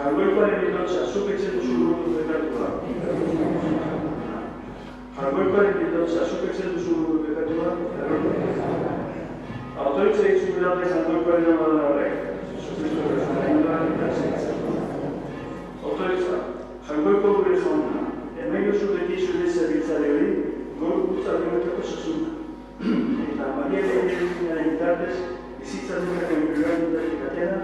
Hargoikoaren bildotza, zuk etzen duzu burutu bekatua. Hargoikoaren bildotza, zuk etzen duzu burutu bekatua. Autoritza egitzu bidatez Hargoikoaren amadana horrek. Autoritza, Hargoiko gure jauna, hemen jozuteki zure zerbitzare hori, gorputza biometako zazuk. Eta Maria Lehenaren bitartez, bizitzan dukako inbirgatutak atena,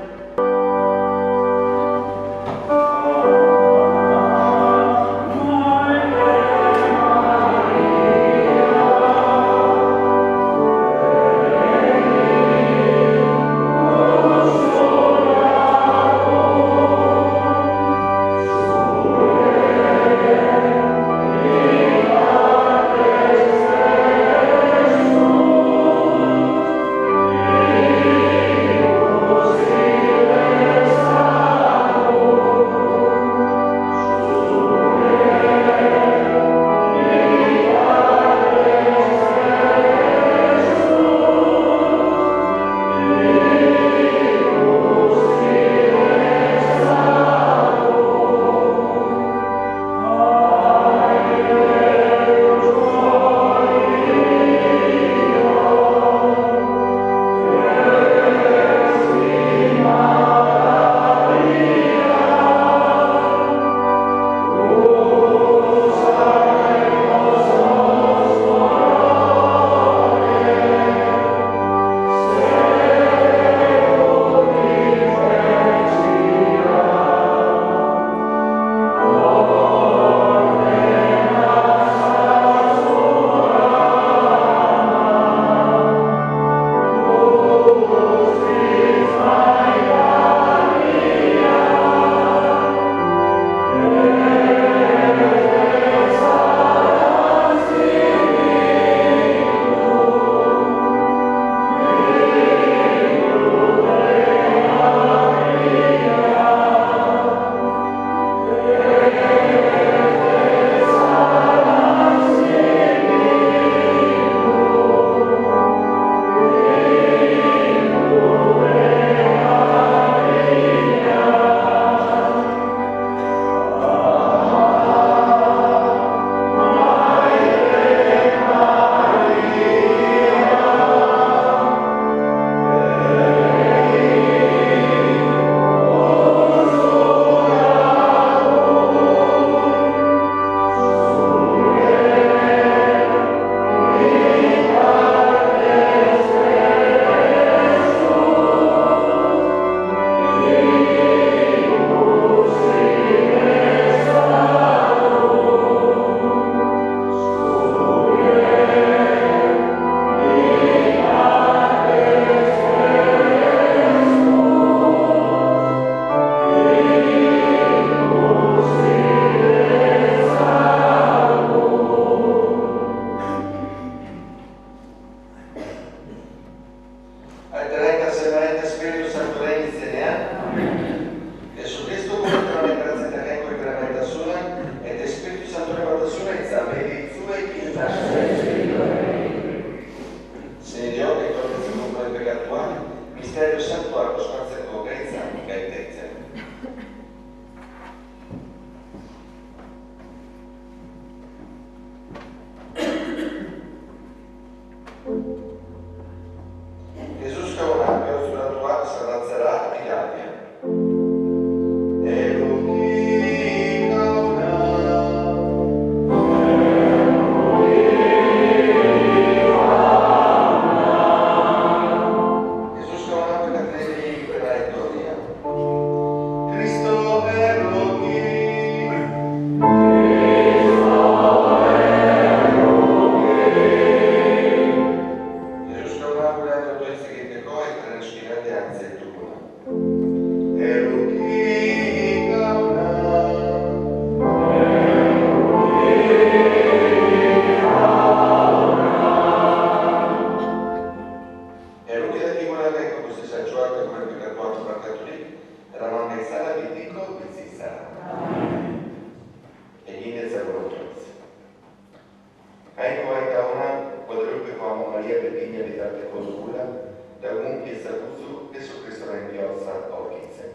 Jeesus Kristo inviò a Orchize.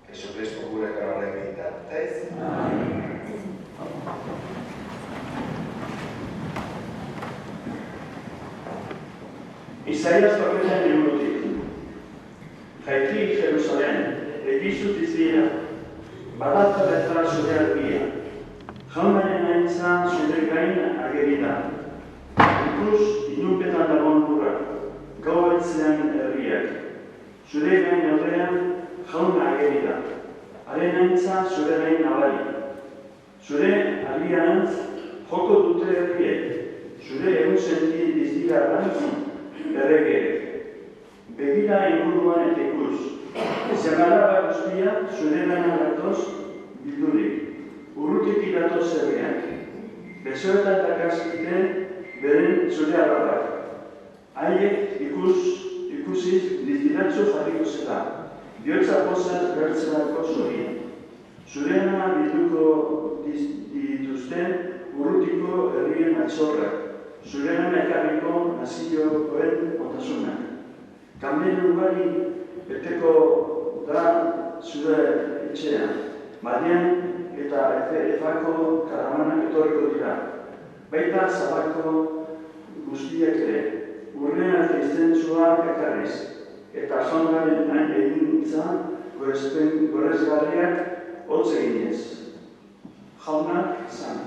Gesù Cristo pure che Isaías profeta liburutik. Jaiki Jerusalem, egizu dizia, badatza bezala zure argia. Jaunaren aintzan zure gain ageri da. Ikus inunpetan dagoen lurra, gau beltzean herriak. Zure gain aurrean jauna ageri da. Haren aintzan zure gain nabari. Zure argianantz joko dute herriek. Zure egun senti dizdira arantzun erregeek. Begira inguruan eta ikus. Zemarra guztia zure gaina datoz bildurik. Urrutik idatoz herriak. Besoetan dakaskite beren zure arrabak. Haiek ikusiz dizdiratzu jarriko zela. Biotza pozaz bertzenako zorien. Zureana bilduko dituzten urrutiko herrien atzorrak. Zureana ekarriko nazioen otasunak. Kamelu ugari beteko da zure etxean. Madian eta Efako karamanak etorriko dira. Baita Zabako guztiak ere. Urrean eta izentzua ekarriz. Eta jaunaren hain egintza gorezgarriak hotz eginez. Jaunak zan.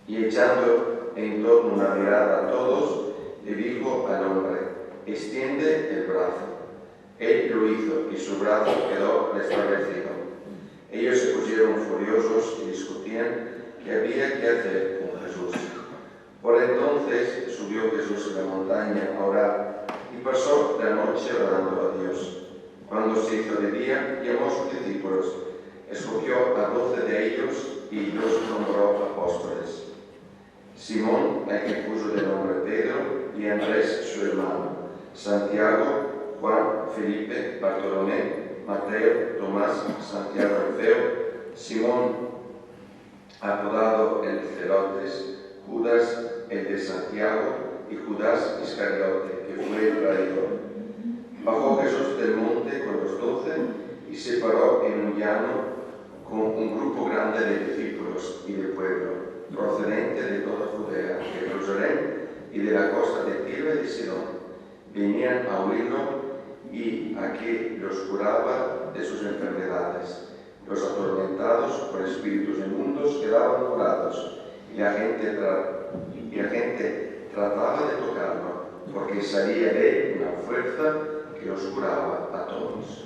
Y echando en torno una mirada a todos, le dijo al hombre: extiende el brazo. Él lo hizo y su brazo quedó restablecido. Ellos se pusieron furiosos y discutían qué había que hacer con Jesús. Por entonces subió Jesús a la montaña a orar y pasó la noche orando a Dios. Cuando se hizo de día, llamó a sus discípulos, escogió a 12 de ellos y los nombró apóstoles. Simón, al que puso de nombre Pedro, y Andrés, su hermano, Santiago, Juan, Felipe, Bartolomé, Mateo, Tomás, Santiago el Feo, Simón, apodado el Celotes, Judas, el de Santiago, y Judas Iscariote, que fue el traidor. Bajó Jesús del monte con los 12 y se paró en un llano con un grupo grande de discípulos y de pueblo, procedente de toda Judea, de Jerusalén y de la costa de Tiro y de Sidón. Venían a oírlo y a que los curaba de sus enfermedades. Los atormentados por espíritus inmundos quedaban curados y la gente trataba de tocarlo, porque salía de él una fuerza que los curaba a todos.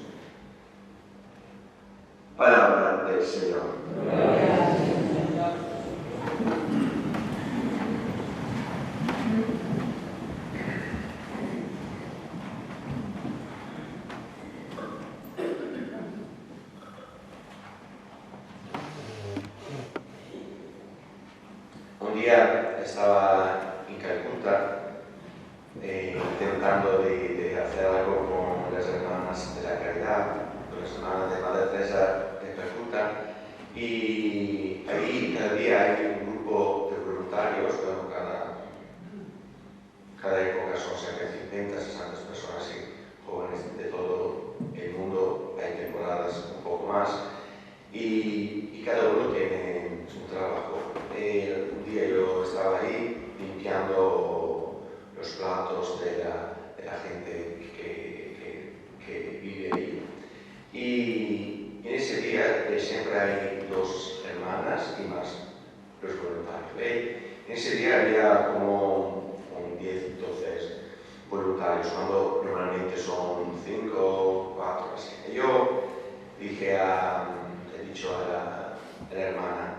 Palabra del Señor. Un día estaba en Calcuta intentando de hacer algo con las hermanas de la caridad, con las hermanas de Madre Teresa de Calcuta, y ahí cada día hay un grupo de voluntarios, bueno, cada época son cerca de 50, 60 personas y jóvenes de todo el mundo, hay temporadas un poco más, y cada uno tiene su trabajo. Un día yo estaba ahí limpiando los platos de la gente que vive ahí. Y en ese día siempre hay 2 hermanas y más los voluntarios. En ese día había como 10, 12 voluntarios, cuando normalmente son 5, 4, así. Y yo he dicho a la hermana,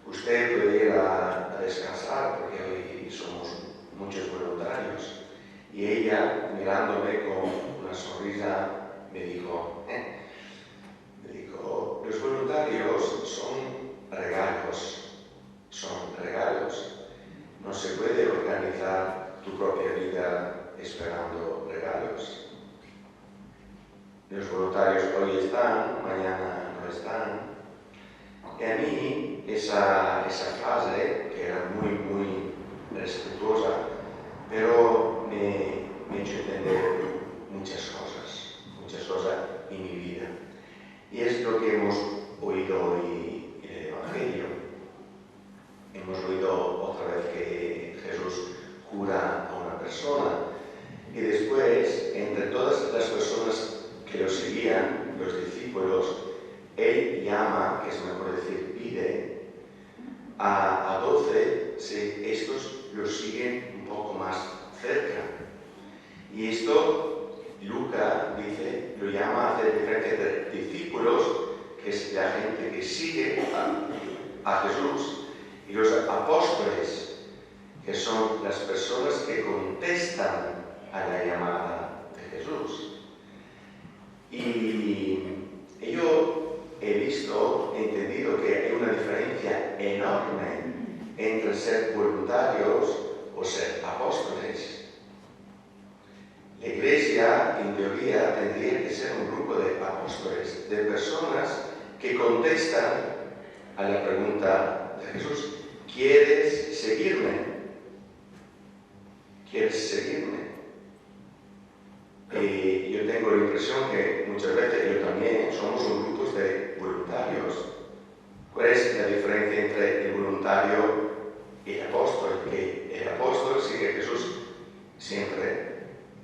usted puede ir a descansar porque hoy somos muchos voluntarios. Y ella, mirándome con una sonrisa, me dijo, los voluntarios son regalos. No se puede organizar tu propia vida esperando regalos. Los voluntarios hoy están, mañana no están. Y a mí esa frase, que era muy, muy respetuosa, pero me ha hecho entender muchas cosas en mi vida. Y es lo que hemos oído hoy en el Evangelio. Hemos oído otra vez que Jesús cura a una persona y después, entre todas las personas que lo seguían, los discípulos, Él llama, que es mejor decir, pide a 12, estos los siguen un poco más cerca. Y esto, Lucas dice, lo llama a hacer diferencia entre discípulos, que es la gente que sigue a Jesús, y los apóstoles, que son las personas que contestan a la llamada de Jesús. Y yo he entendido que hay una diferencia enorme entre ser voluntarios o ser apóstoles. La Iglesia, en teoría, tendría que ser un grupo de apóstoles, de personas que contestan a la pregunta de Jesús, ¿quieres seguirme? ¿Quieres seguirme? Y yo tengo la impresión que muchas veces yo también somos un grupo de voluntarios. ¿Cuál es la diferencia entre el voluntario y el apóstol? Que el apóstol sigue a Jesús siempre,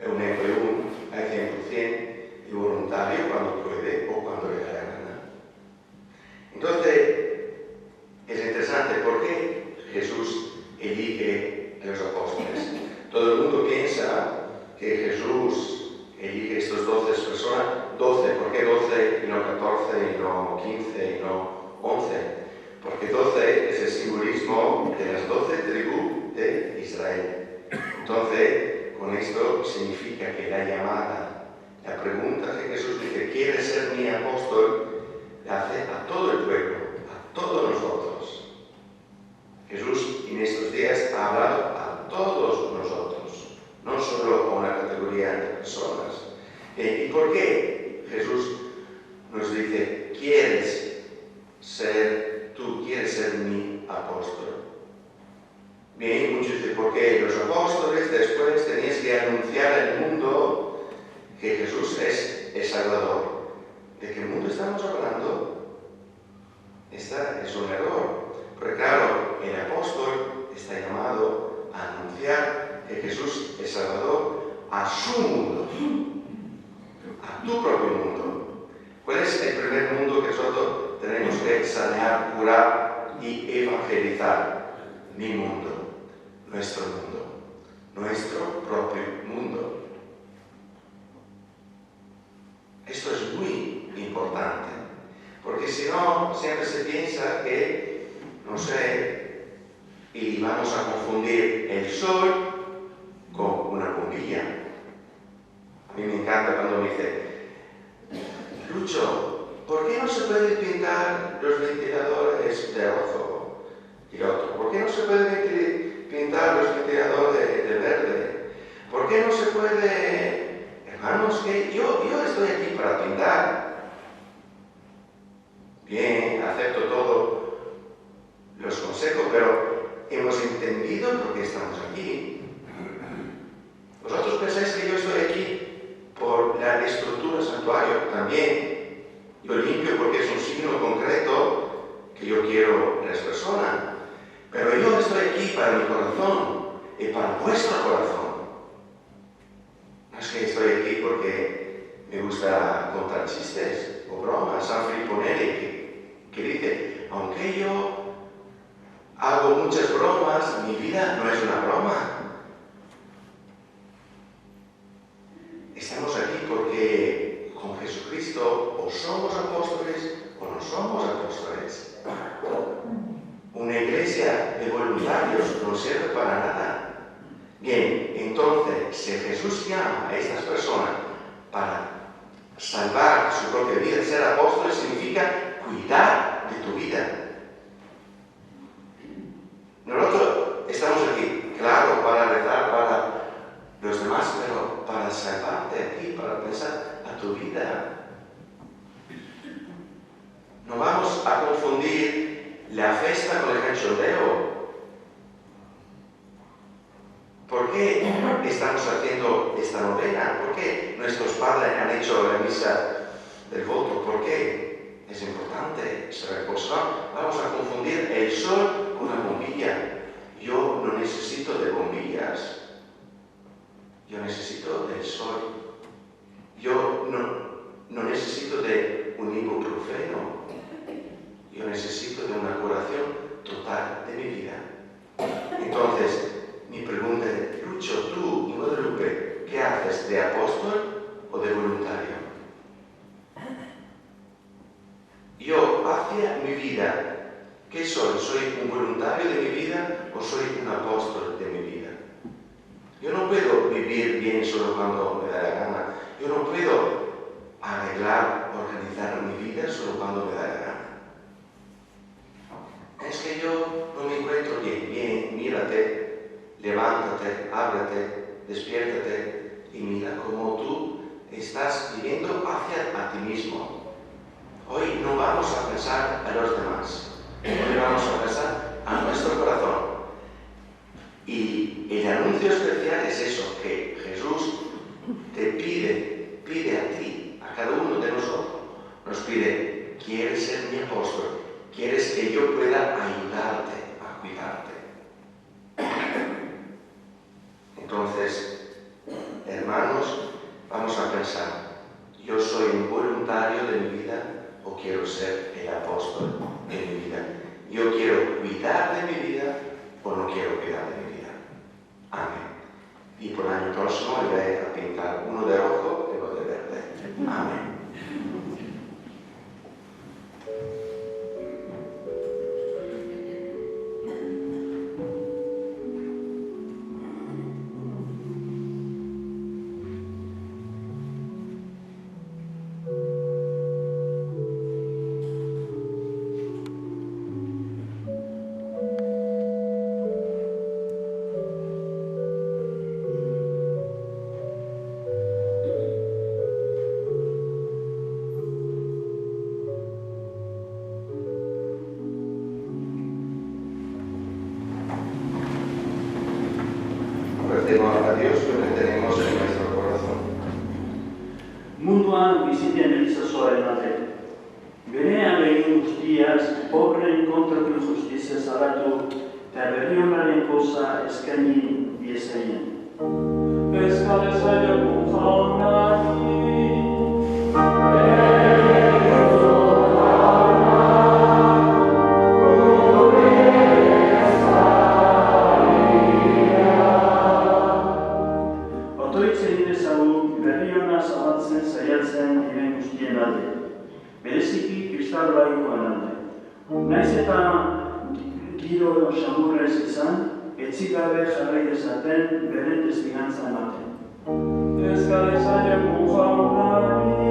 un ejemplo al 100%, y voluntario cuando puede o cuando le da la gana. Entonces, es interesante porque Jesús elige a los apóstoles. Todo el mundo piensa que Jesús no 15 y no 11, porque 12 es el simbolismo de las 12 tribus de Israel. Entonces, con esto significa que la llamada, la pregunta que Jesús dice, ¿quieres ser mi apóstol?, la hace a todo el pueblo, a todos nosotros. Jesús en estos días ha hablado a todos nosotros, no solo a una categoría de personas. ¿Y por qué Jesús nos dice, tú quieres ser mi apóstol? Bien, muchos dicen, porque los apóstoles después tenían que anunciar al mundo que Jesús es el Salvador. ¿De qué mundo estamos hablando? Esta es un error. Porque claro, el apóstol está llamado a anunciar que Jesús es Salvador a su mundo, a tu propio mundo. ¿Cuál es el primer mundo que nosotros tenemos que sanear, curar y evangelizar? Mi mundo, nuestro propio mundo. Esto es muy importante, porque si no, siempre se piensa que, no sé, y vamos a confundir el sol con una bombilla. A mí me encanta cuando me dice, Lucho, ¿por qué no se puede pintar los ventiladores de rojo? Y otro, ¿por qué no se puede pintar los ventiladores de verde? ¿Por qué no se puede...? Hermanos, que yo estoy aquí para pintar. Bien, acepto todos los consejos, pero hemos entendido por qué estamos aquí. ¿Vosotros pensáis que yo estoy aquí por la estructura del santuario? También. Yo limpio porque es un signo concreto que yo quiero en las personas. Pero yo estoy aquí para mi corazón y para vuestro corazón. No es que estoy aquí porque me gusta contar chistes o bromas. San Filippo Neri que dice, aunque yo hago muchas bromas, mi vida no es una broma. Estamos aquí porque con Jesucristo o somos apóstoles o no somos apóstoles. Una iglesia de voluntarios no sirve para nada. Bien, entonces, si Jesús llama a estas personas para salvar su propia vida, ser apóstoles significa cuidar de tu vida. Nosotros estamos aquí, claro, para rezar para los demás, pero para salvarte a ti, para pensar a tu vida. No vamos a confundir la fiesta con el cachondeo. ¿Por qué estamos haciendo esta novena? ¿Por qué nuestros padres han hecho la misa del voto? ¿Por qué? Es importante saber cosas. No, vamos a confundir el sol con una bombilla. Yo no necesito de bombillas. Yo necesito del sol. Yo no necesito de un ibuprofeno. Yo necesito de una curación total de mi vida. Entonces, mi pregunta es, Lucho, tú y Guadalupe, ¿qué haces? ¿De apóstol o de voluntario? Yo, hacia mi vida, ¿qué soy? ¿Soy un voluntario de mi vida o soy un apóstol de mi vida? Yo no puedo vivir bien solo cuando me da la gana. Yo no puedo arreglar, organizar mi vida solo cuando me da la gana. Es que yo no me encuentro bien. Bien, mírate, levántate, ábrete, despiértate y mira cómo tú estás viviendo hacia a ti mismo. Hoy no vamos a pensar a los demás. Hoy vamos a pensar a nuestro corazón. Y el anuncio especial es eso, que Jesús te pide a ti, a cada uno de nosotros, nos pide, ¿quieres ser mi apóstol? ¿Quieres que yo pueda ayudarte a cuidarte? Entonces, hermanos, vamos a pensar, ¿yo soy un voluntario de mi vida o quiero ser el apóstol de mi vida? ¿Yo quiero cuidar de mi vida o no quiero cuidar de mi vida? Amén. Y por el año próximo iré a pintar uno de rojo y uno de verde. Amén. guztiaz, pobreen kontrako justizia salatu, eta berri honaren poza eskaini diezaien. Eskale zailagun jaunari, Otoitzen idezagu berri hona zabaltzen saiatzen diren guztien alde, bereziki kristal laikoen alde. Naiz eta giro samurra ez izan, etzigabe jarrai dezaten beren testigantza ematen. eskale zailagun jaunari,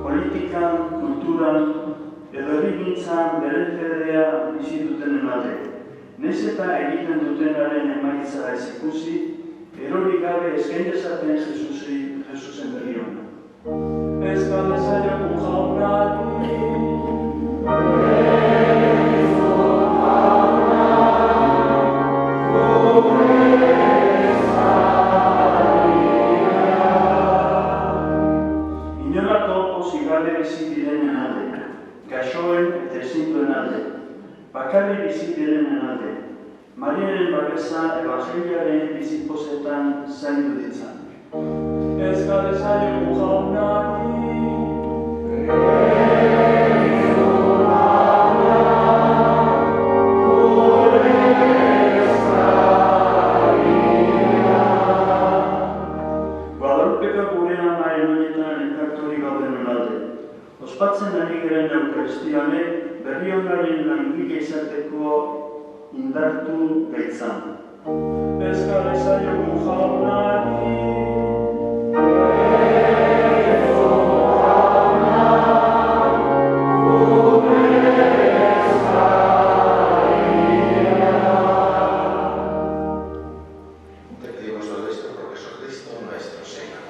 Politikan, kulturan, edo herrigintzan beren fedea bizi dutenen alde. Naiz eta egiten dutenaren emaitza ez ikusi, erori gabe eskain dezaten Jesusen berri hona. eskale zailagun jaunari, Inolako pozik gabe bizi direnen alde, gaixoen eta ezintuen alde, bakarri bizi direnen alde, Mariaren babesa evangeliaren bizipozetan zaindu ditzan. eskale zailagun jaunari, Guadalupeko gure amaren honetan elkartori gaudenen alde. Ospatzen ari garen Eukaristia honek berri honaren langile izateko indartu gaitzan. eskale zailagun jaunari, Te pedimos todo esto por Jesucristo nuestro Señor.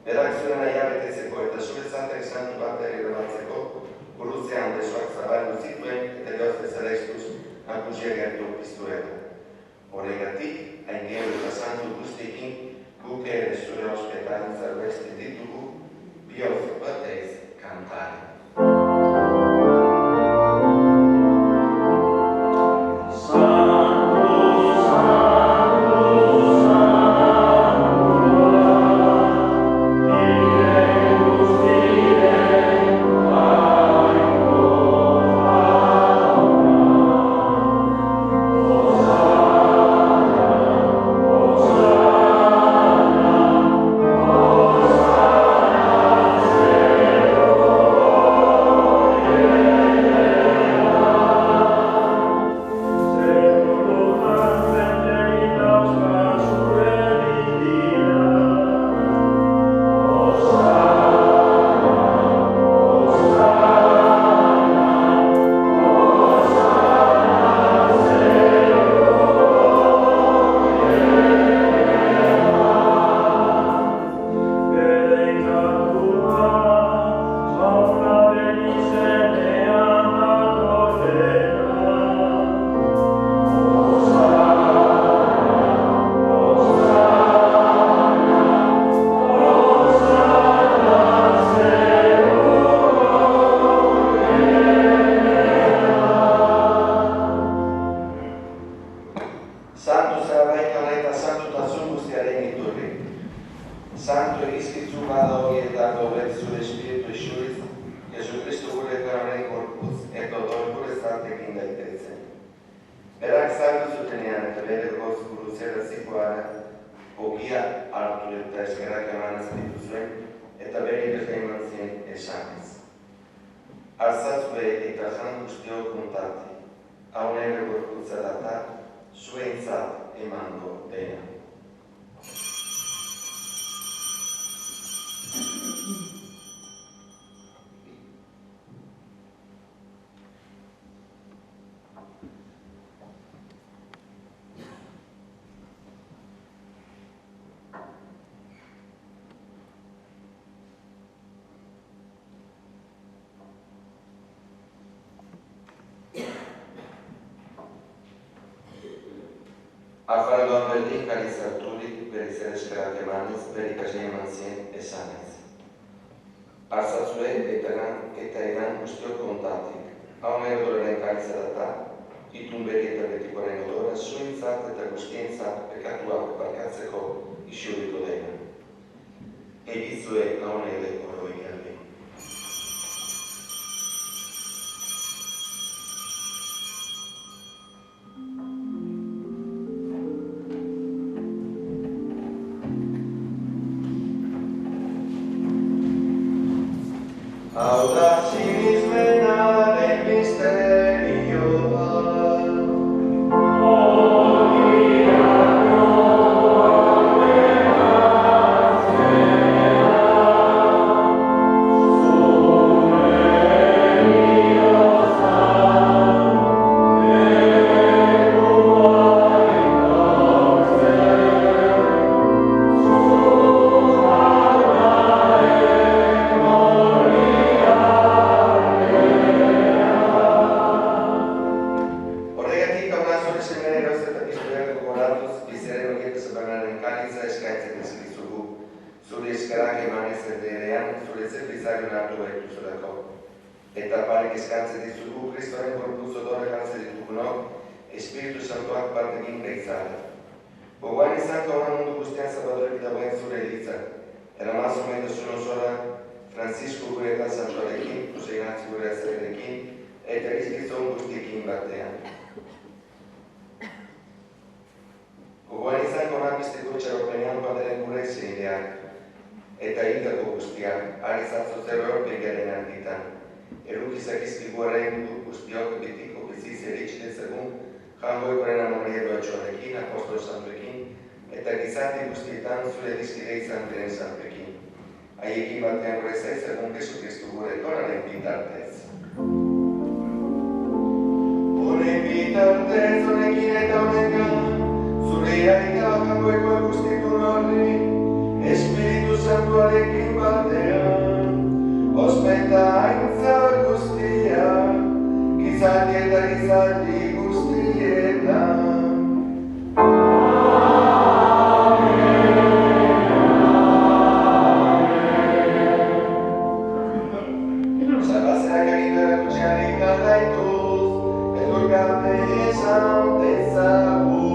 Berak zuen naia betetzeko eta zure zantek santu bat ere berbatzeko, burutzean desoak zituen eta Diozez Celestus nagusia gertu piztuela. Horregatik, aingeru eta santu guztiekin guk ere zure ospetaren zerbesten ditugu, bioz batez kantari. Santo egizkitzu bada horietako bet zure espiritu esuriz, Jesu Kristu gure kanaren gorputz eta odol gure zantekin daitezen. Berak zantu zutenean eta bere goz guruzera zikoara, ogia hartu eta eskerak eman ezditu zuen, eta bere berde eman zien esanez. Arzatzue eta jan guztiok kontati, hau nere gorputza data, zuentzat emango dena. Afardoan berdin kariz harturik, berriz ere eskerak emanez, bere ikasle eman zien esanez. Arzatzue eta eran guztiok kontatik, hau nire doren karitza data, itun beri eta betikoaren odora, zuentzat eta guztientzat pekatuak barkatzeko isuriko dena. Egizue hau nire oroi alde. Eta parek eskantzen dizugu, Kristoren gorputz odore jantzen ditugunok, Espiritu Santuak batekin gaitzara. Gogoan izan kauna mundu guztian zabadorek dagoen zure elitzak. Eramazo mendasun osora, Francisco gure eta Santuarekin, Jose Ignacio gure azarekin, eta izkizon guztiekin batean. Gogoan izan kauna bizteko txaropenean baderen gure zeideak, eta hildako guztiak, arizatzo zero horpegaren arditan. Erukizak izkiguaren guztiok betiko biziz eritxenezagun, jangoikoren amorrieru atxoarekin, apostol santuekin, eta gizarte guztietan zure dizkide izan den santuekin. Haiekin batean reza ezagun Jesu Kristu gure konaren bitartez. Honen bitartez, honekin eta honengan, zure aita jangoiko guztitun horri, Espiritu Santuarekin batean, ospeta aintza guztia, eta gizaldi guztietan. Salvazerak agindu erakutxearik jarraituz, beldur gabe esan dezagun.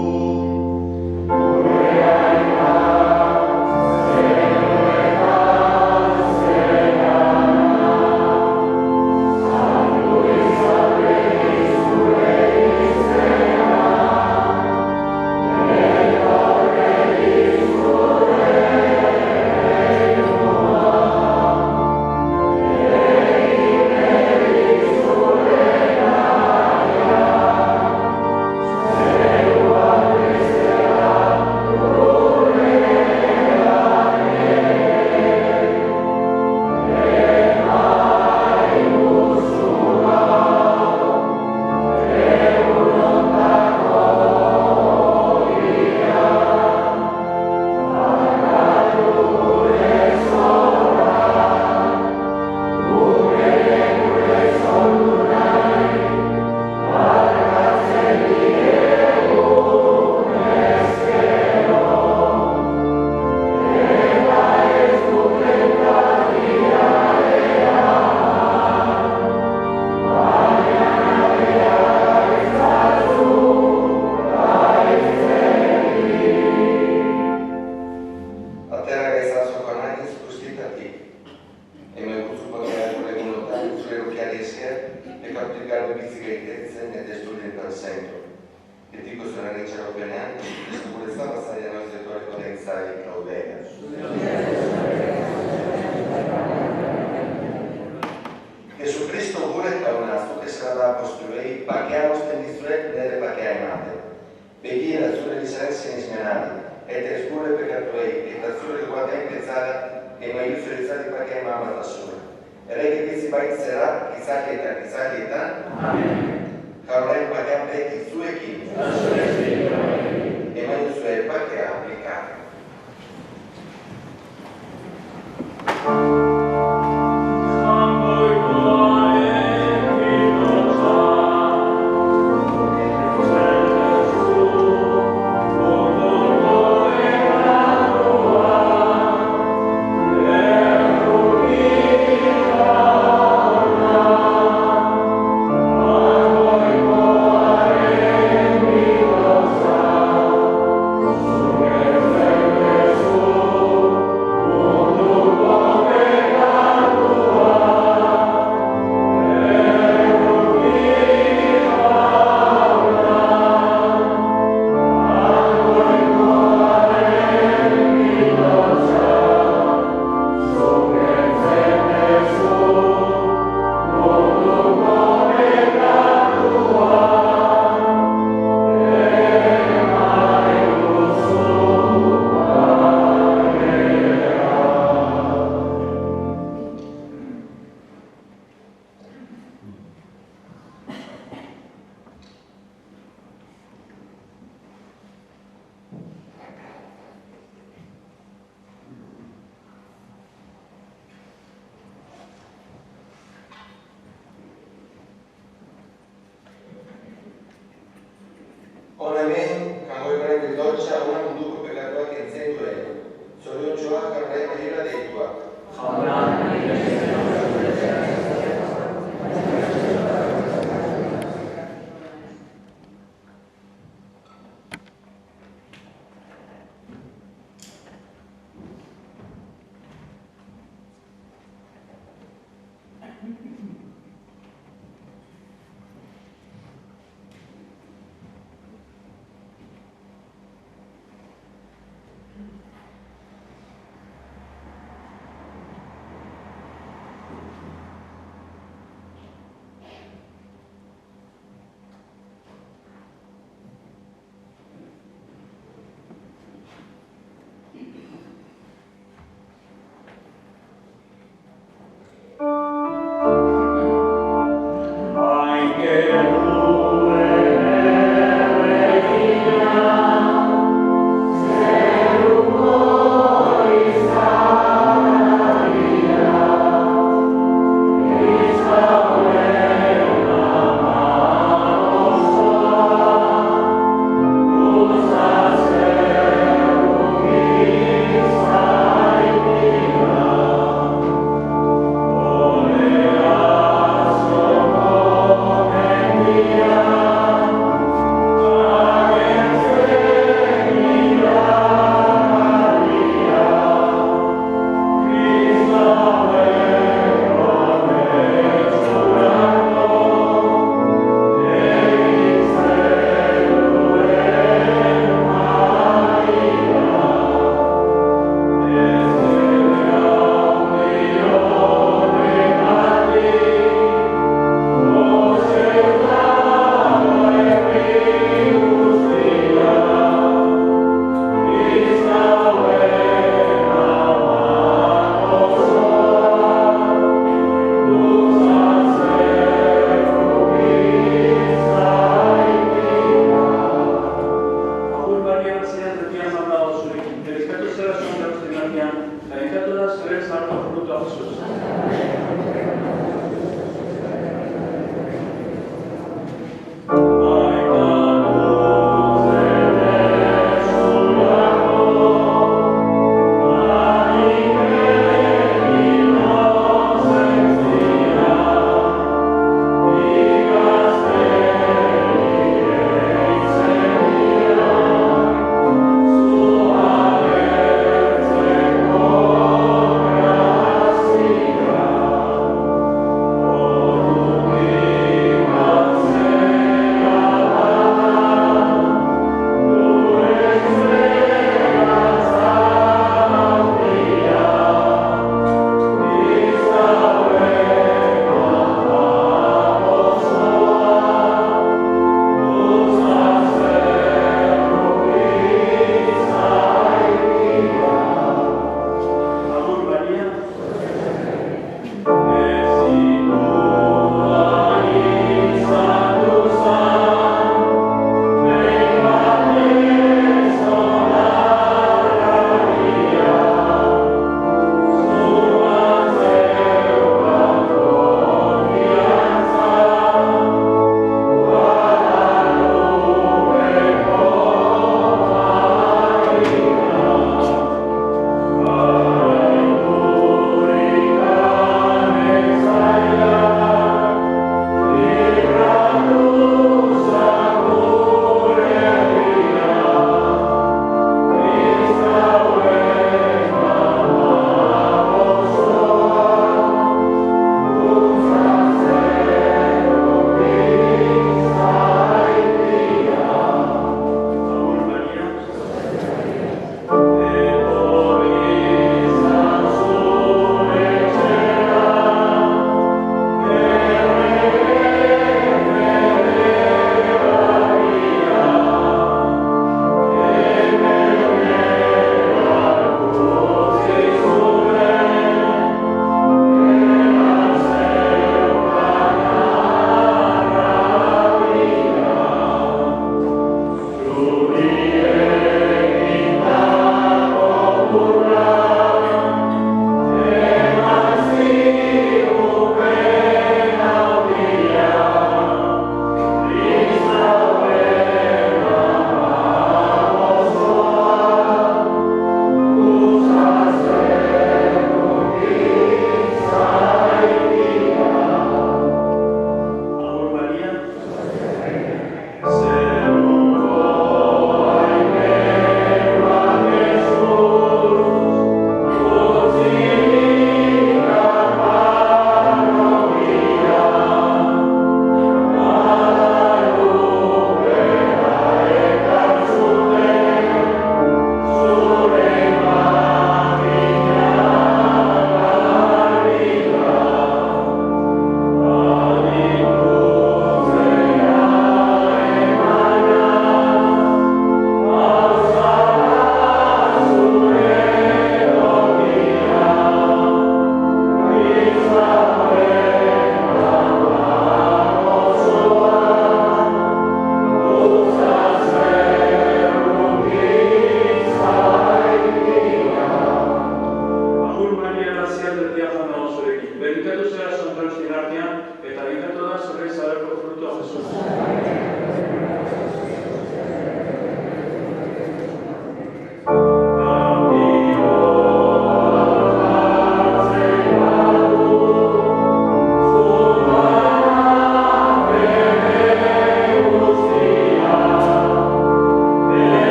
fruto Jesús.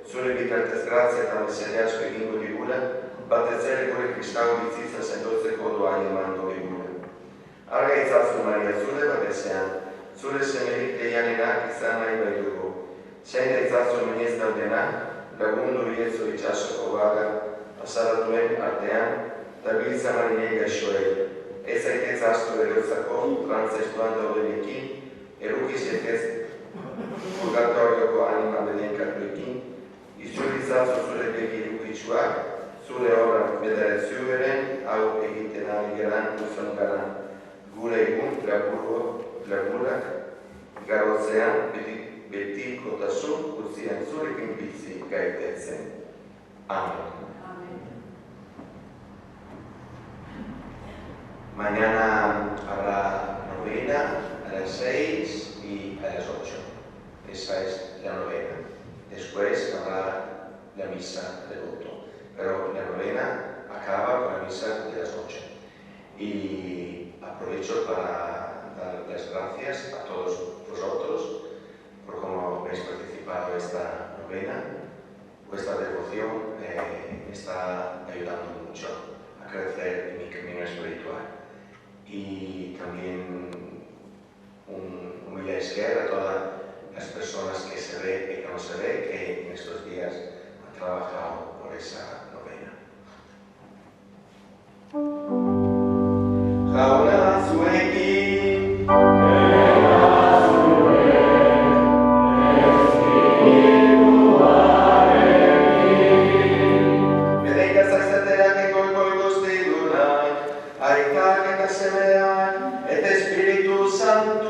Zure bitartez grazia eta mesediazko egingo digula, batez ere gure kristau bizitza sendotzeko doa emango diguna. Arga itzazu Maria, zure babesean, zure semerik deianenak izan nahi baitugu. Zain itzazu minez daudena, lagundu iezu itxasoko baga, azaratuen artean, dabiltza marinei gaixoei. Ez aitez astu erotzako, frantzestuan daudenekin, erukiz etez purgatorioko anima bedienkatuekin, izurizazu zure begi irukitsuak, zure obrak bederatziuberen, hau egiten ari geran uzon gara. Gure egun laburak garotzean betikotasun guztien zurekin bizi gaitetzen. Amen. Mañana habrá novena a las 6 y a las 8. Esa es la novena. Después habrá la misa de voto. Pero la novena acaba con la misa de las 8. Y aprovecho para dar las gracias a todos vosotros por cómo habéis participado en esta novena. Vuestra devoción me está ayudando mucho a crecer en mi camino espiritual. Y también un humilde esquer a todas las personas que se ve y que no se ve, que en estos días han trabajado por esa novena. Jauna zuekin, Santo